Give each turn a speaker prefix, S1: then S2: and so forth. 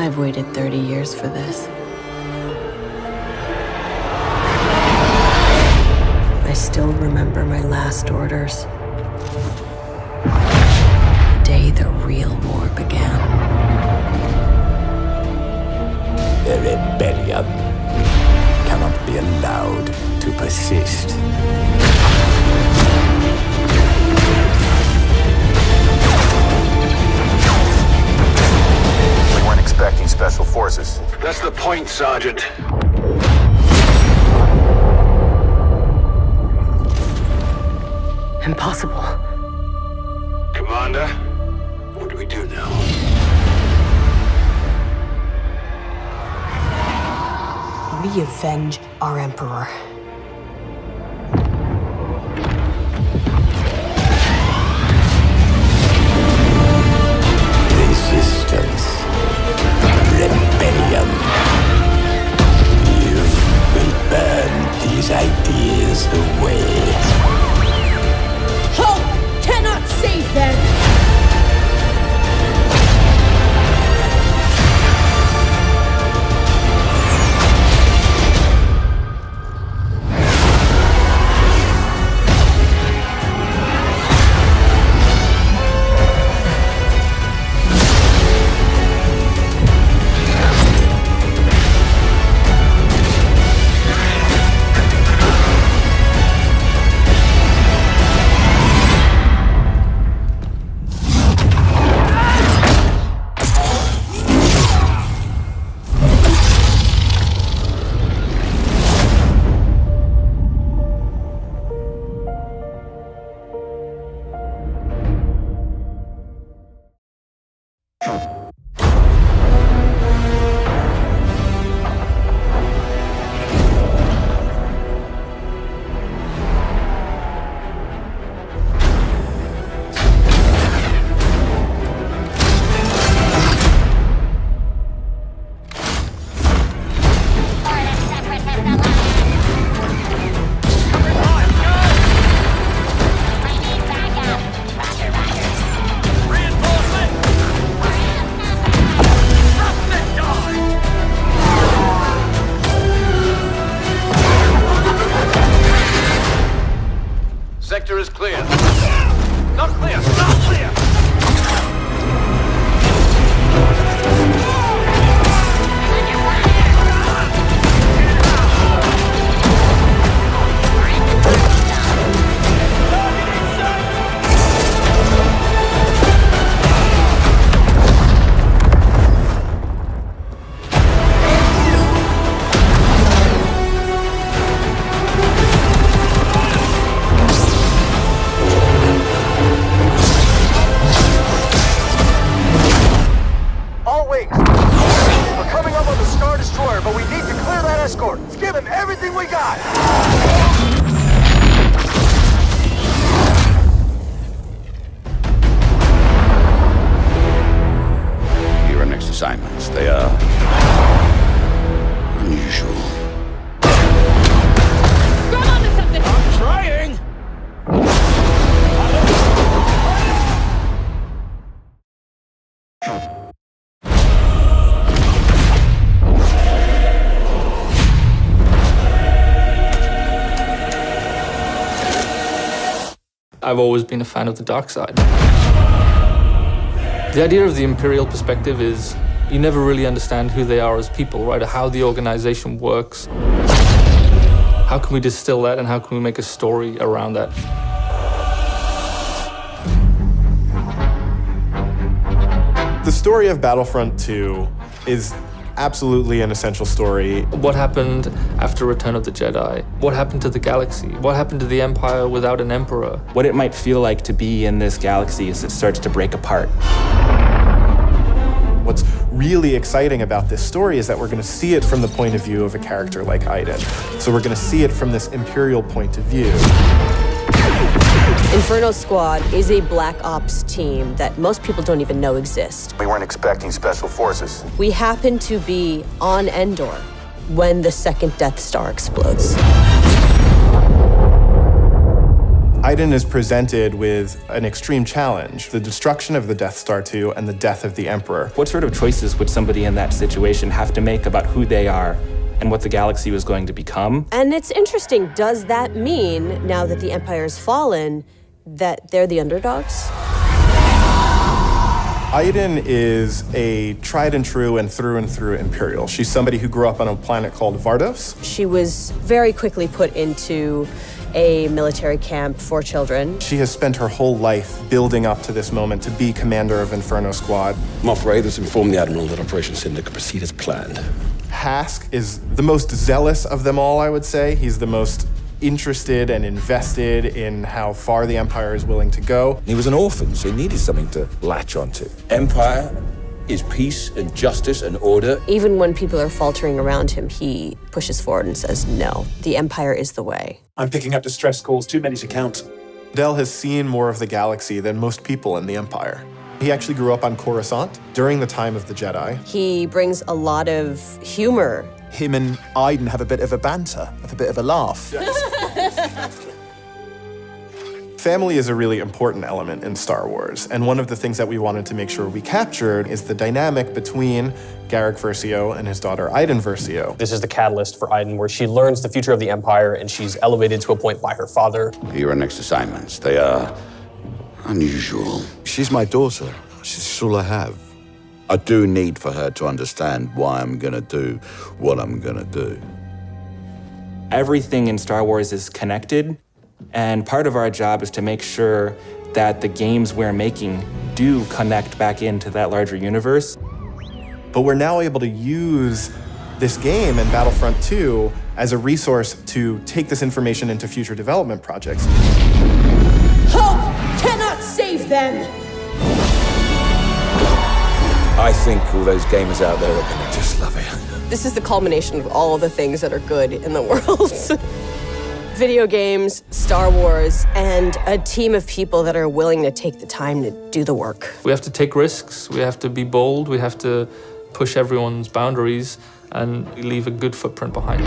S1: I've waited 30 years for this. I still remember my last orders. The day the real war began.
S2: The rebellion cannot be allowed to persist.
S3: We weren't expecting special forces.
S4: That's the point, Sergeant.
S1: Impossible.
S4: Commander, what do we do now?
S5: We avenge our Emperor.
S2: Resistance. Rebellion. You will burn these ideas away.
S5: Hope cannot save them!
S4: Sector is clear. Not clear! Not clear! But we need to clear that escort. Let's give him everything we got.
S3: Your next assignments, they are unusual.
S5: Grab onto something!
S4: I'm trying!
S6: I've always been a fan of the dark side. The idea of the Imperial perspective is you never really understand who they are as people, right? Or how the organization works. How can we distill that and how can we make a story around that?
S7: The story of Battlefront II is absolutely an essential story.
S6: What happened after Return of the Jedi? What happened to the galaxy? What happened to the Empire without an emperor?
S8: What it might feel like to be in this galaxy as it starts to break apart.
S7: What's really exciting about this story is that we're going to see it from the point of view of a character like Iden. So we're going to see it from this Imperial point of view.
S5: Inferno Squad is a Black Ops team that most people don't even know exists.
S3: We weren't expecting special forces.
S5: We happen to be on Endor when the second Death Star explodes.
S7: Aiden is presented with an extreme challenge, the destruction of the Death Star 2 and the death of the Emperor.
S8: What sort of choices would somebody in that situation have to make about who they are and what the galaxy was going to become?
S5: And it's interesting, does that mean, now that the Empire's fallen, that they're the underdogs?
S7: Aiden is a tried and true Imperial. She's somebody who grew up on a planet called Vardos.
S5: She was very quickly put into a military camp for children.
S7: She has spent her whole life building up to this moment to be commander of Inferno Squad.
S2: Moff Ray has informed the Admiral that Operation Cinder can proceed as planned.
S7: Hask is the most zealous of them all, I would say. He's the most interested and invested in how far the Empire is willing to go.
S9: He was an orphan, so he needed something to latch onto.
S2: Empire is peace and justice and order.
S5: Even when people are faltering around him, he pushes forward and says, no, the Empire is the way.
S10: I'm picking up distress calls, too many to count.
S7: Del has seen more of the galaxy than most people in the Empire. He actually grew up on Coruscant during the time of the Jedi.
S5: He brings a lot of humor.
S10: Him and Aiden have a bit of a banter, have a bit of a laugh.
S7: Family is a really important element in Star Wars, and one of the things that we wanted to make sure we captured is the dynamic between Garrick Versio and his daughter Aiden Versio.
S11: This is the catalyst for Aiden, where she learns the future of the Empire and she's elevated to a point by her father.
S3: Your next assignments, they are unusual.
S9: She's my daughter. She's all I have. I do need for her to understand why I'm gonna do what I'm gonna do.
S8: Everything in Star Wars is connected, and part of our job is to make sure that the games we're making do connect back into that larger universe.
S7: But we're now able to use this game and Battlefront II as a resource to take this information into future development projects.
S5: Hope cannot save them!
S9: I think all those gamers out there are gonna just love it.
S5: This is the culmination of all the things that are good in the world. Video games, Star Wars, and a team of people that are willing to take the time to do the work.
S6: We have to take risks, we have to be bold, we have to push everyone's boundaries and leave a good footprint behind.